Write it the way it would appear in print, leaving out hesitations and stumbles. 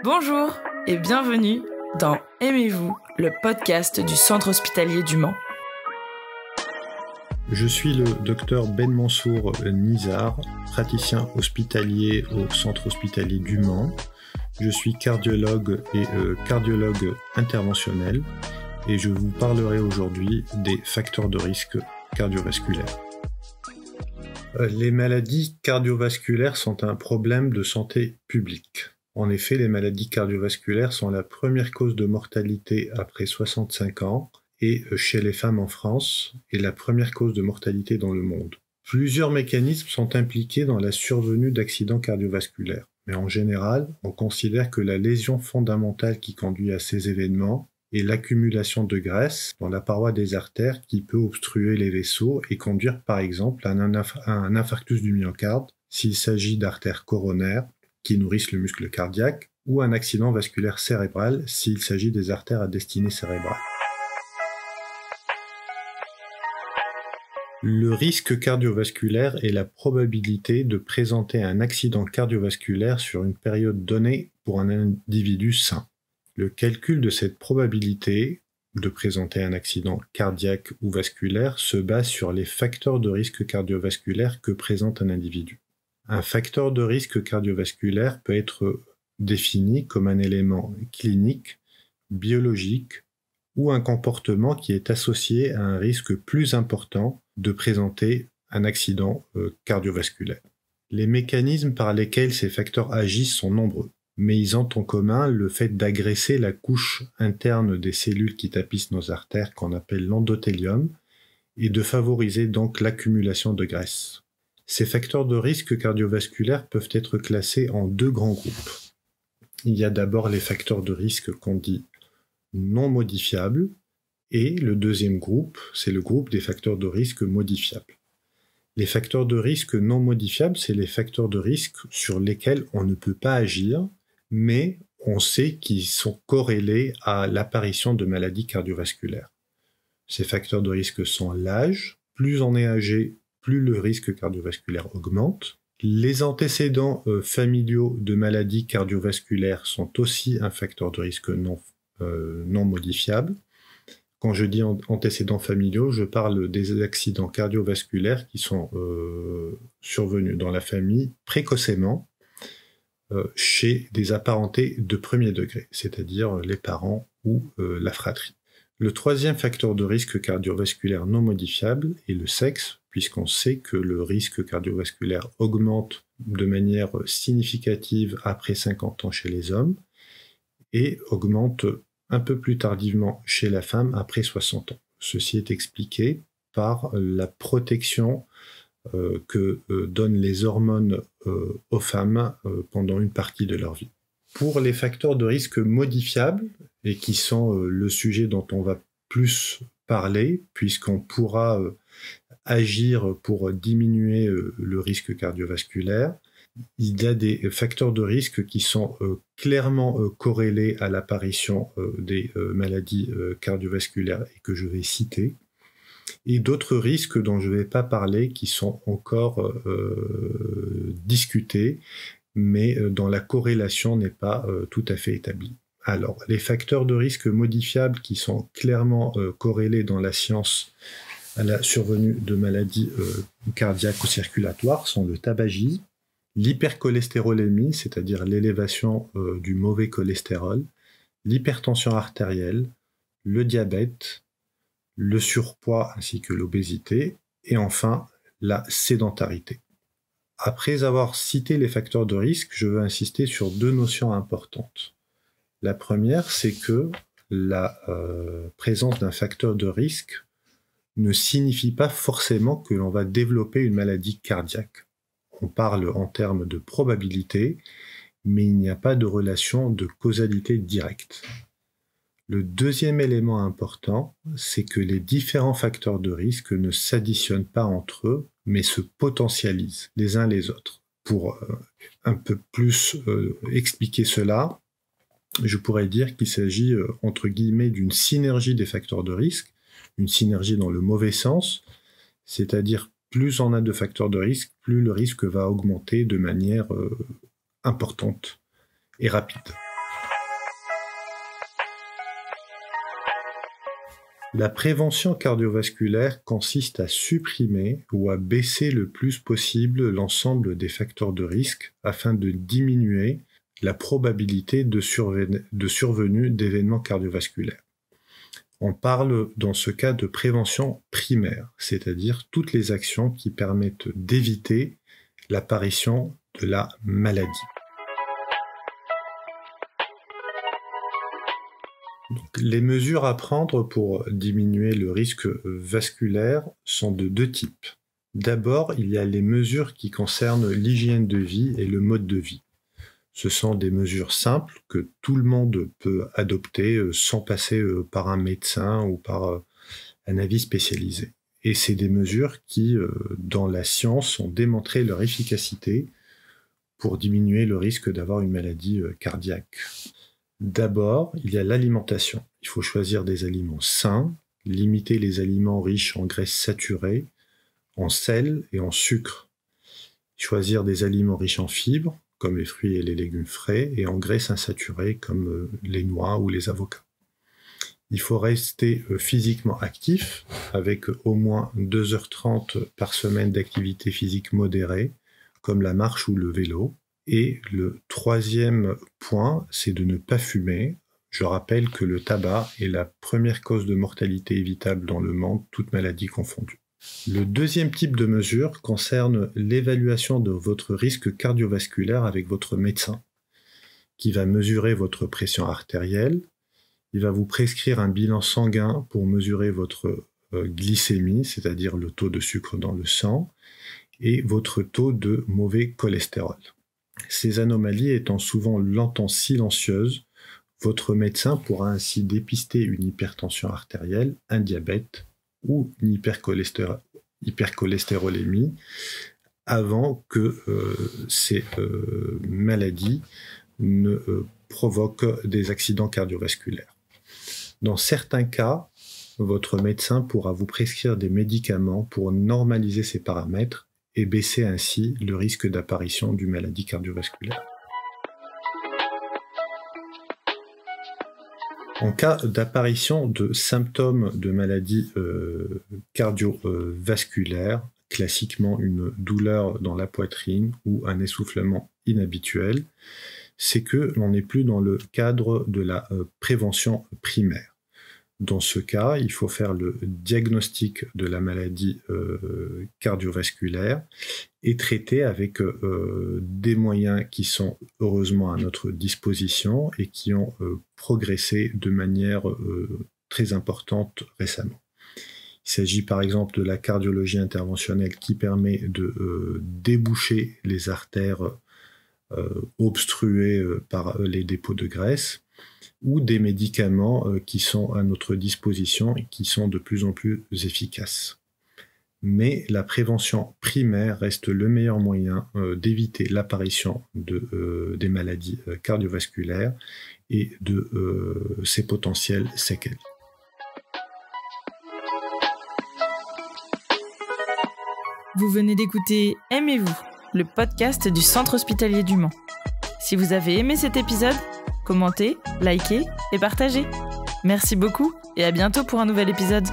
Bonjour et bienvenue dans Aimez-vous, le podcast du Centre hospitalier du Mans. Je suis le docteur Ben Mansour Nizar, praticien hospitalier au Centre hospitalier du Mans. Je suis cardiologue et cardiologue interventionnel et je vous parlerai aujourd'hui des facteurs de risque cardiovasculaires. Les maladies cardiovasculaires sont un problème de santé publique. En effet, les maladies cardiovasculaires sont la première cause de mortalité après 65 ans et chez les femmes en France est la première cause de mortalité dans le monde. Plusieurs mécanismes sont impliqués dans la survenue d'accidents cardiovasculaires. Mais en général, on considère que la lésion fondamentale qui conduit à ces événements est l'accumulation de graisse dans la paroi des artères qui peut obstruer les vaisseaux et conduire par exemple à un infarctus du myocarde s'il s'agit d'artères coronaires qui nourrissent le muscle cardiaque ou un accident vasculaire cérébral s'il s'agit des artères à destinée cérébrale. Le risque cardiovasculaire est la probabilité de présenter un accident cardiovasculaire sur une période donnée pour un individu sain. Le calcul de cette probabilité de présenter un accident cardiaque ou vasculaire se base sur les facteurs de risque cardiovasculaire que présente un individu. Un facteur de risque cardiovasculaire peut être défini comme un élément clinique, biologique ou un comportement qui est associé à un risque plus important de présenter un accident cardiovasculaire. Les mécanismes par lesquels ces facteurs agissent sont nombreux, mais ils ont en commun le fait d'agresser la couche interne des cellules qui tapissent nos artères, qu'on appelle l'endothélium, et de favoriser donc l'accumulation de graisse. Ces facteurs de risque cardiovasculaire peuvent être classés en deux grands groupes. Il y a d'abord les facteurs de risque qu'on dit non modifiables, et le deuxième groupe, c'est le groupe des facteurs de risque modifiables. Les facteurs de risque non modifiables, c'est les facteurs de risque sur lesquels on ne peut pas agir, mais on sait qu'ils sont corrélés à l'apparition de maladies cardiovasculaires. Ces facteurs de risque sont l'âge. Plus on est âgé, plus le risque cardiovasculaire augmente. Les antécédents familiaux de maladies cardiovasculaires sont aussi un facteur de risque non modifiable. Quand je dis antécédents familiaux, je parle des accidents cardiovasculaires qui sont survenus dans la famille précocement chez des apparentés de premier degré, c'est-à-dire les parents ou la fratrie. Le troisième facteur de risque cardiovasculaire non modifiable est le sexe, puisqu'on sait que le risque cardiovasculaire augmente de manière significative après 50 ans chez les hommes et augmente un peu plus tardivement chez la femme après 60 ans. Ceci est expliqué par la protection que donnent les hormones aux femmes pendant une partie de leur vie. Pour les facteurs de risque modifiables, et qui sont le sujet dont on va plus parler, puisqu'on pourra agir pour diminuer le risque cardiovasculaire, il y a des facteurs de risque qui sont clairement corrélés à l'apparition des maladies cardiovasculaires et que je vais citer, et d'autres risques dont je ne vais pas parler qui sont encore discutés, mais dont la corrélation n'est pas tout à fait établie. Alors, les facteurs de risque modifiables qui sont clairement corrélés dans la science à la survenue de maladies cardiaques ou circulatoires sont le tabagisme, l'hypercholestérolémie, c'est-à-dire l'élévation du mauvais cholestérol, l'hypertension artérielle, le diabète, le surpoids ainsi que l'obésité, et enfin la sédentarité. Après avoir cité les facteurs de risque, je veux insister sur deux notions importantes. La première, c'est que la présence d'un facteur de risque ne signifie pas forcément que l'on va développer une maladie cardiaque. On parle en termes de probabilité, mais il n'y a pas de relation de causalité directe. Le deuxième élément important, c'est que les différents facteurs de risque ne s'additionnent pas entre eux, mais se potentialisent les uns les autres. Pour un peu plus expliquer cela, je pourrais dire qu'il s'agit, entre guillemets, d'une synergie des facteurs de risque, une synergie dans le mauvais sens, c'est-à-dire plus on a de facteurs de risque, plus le risque va augmenter de manière importante et rapide. La prévention cardiovasculaire consiste à supprimer ou à baisser le plus possible l'ensemble des facteurs de risque afin de diminuer la probabilité de survenue d'événements cardiovasculaires. On parle dans ce cas de prévention primaire, c'est-à-dire toutes les actions qui permettent d'éviter l'apparition de la maladie. Donc, les mesures à prendre pour diminuer le risque vasculaire sont de deux types. D'abord, il y a les mesures qui concernent l'hygiène de vie et le mode de vie. Ce sont des mesures simples que tout le monde peut adopter sans passer par un médecin ou par un avis spécialisé. Et c'est des mesures qui, dans la science, ont démontré leur efficacité pour diminuer le risque d'avoir une maladie cardiaque. D'abord, il y a l'alimentation. Il faut choisir des aliments sains, limiter les aliments riches en graisses saturées, en sel et en sucre. Choisir des aliments riches en fibres, comme les fruits et les légumes frais, et en graisses insaturées, comme les noix ou les avocats. Il faut rester physiquement actif, avec au moins 2h30 par semaine d'activité physique modérée, comme la marche ou le vélo. Et le troisième point, c'est de ne pas fumer. Je rappelle que le tabac est la première cause de mortalité évitable dans le monde, toutes maladies confondues. Le deuxième type de mesure concerne l'évaluation de votre risque cardiovasculaire avec votre médecin, qui va mesurer votre pression artérielle. Il va vous prescrire un bilan sanguin pour mesurer votre glycémie, c'est-à-dire le taux de sucre dans le sang, et votre taux de mauvais cholestérol. Ces anomalies étant souvent longtemps silencieuses, votre médecin pourra ainsi dépister une hypertension artérielle, un diabète ou une hypercholestérolémie avant que ces maladies ne provoquent des accidents cardiovasculaires. Dans certains cas, votre médecin pourra vous prescrire des médicaments pour normaliser ces paramètres et baisser ainsi le risque d'apparition d'une maladie cardiovasculaire. En cas d'apparition de symptômes de maladie cardiovasculaire, classiquement une douleur dans la poitrine ou un essoufflement inhabituel, c'est que l'on n'est plus dans le cadre de la prévention primaire. Dans ce cas, il faut faire le diagnostic de la maladie cardiovasculaire et traiter avec des moyens qui sont heureusement à notre disposition et qui ont progressé de manière très importante récemment. Il s'agit par exemple de la cardiologie interventionnelle qui permet de déboucher les artères obstruées par les dépôts de graisse, ou des médicaments qui sont à notre disposition et qui sont de plus en plus efficaces. Mais la prévention primaire reste le meilleur moyen d'éviter l'apparition des maladies cardiovasculaires et de ses potentielles séquelles. Vous venez d'écouter Aimez-vous, le podcast du Centre hospitalier du Mans. Si vous avez aimé cet épisode, commentez, likez et partagez. Merci beaucoup et à bientôt pour un nouvel épisode.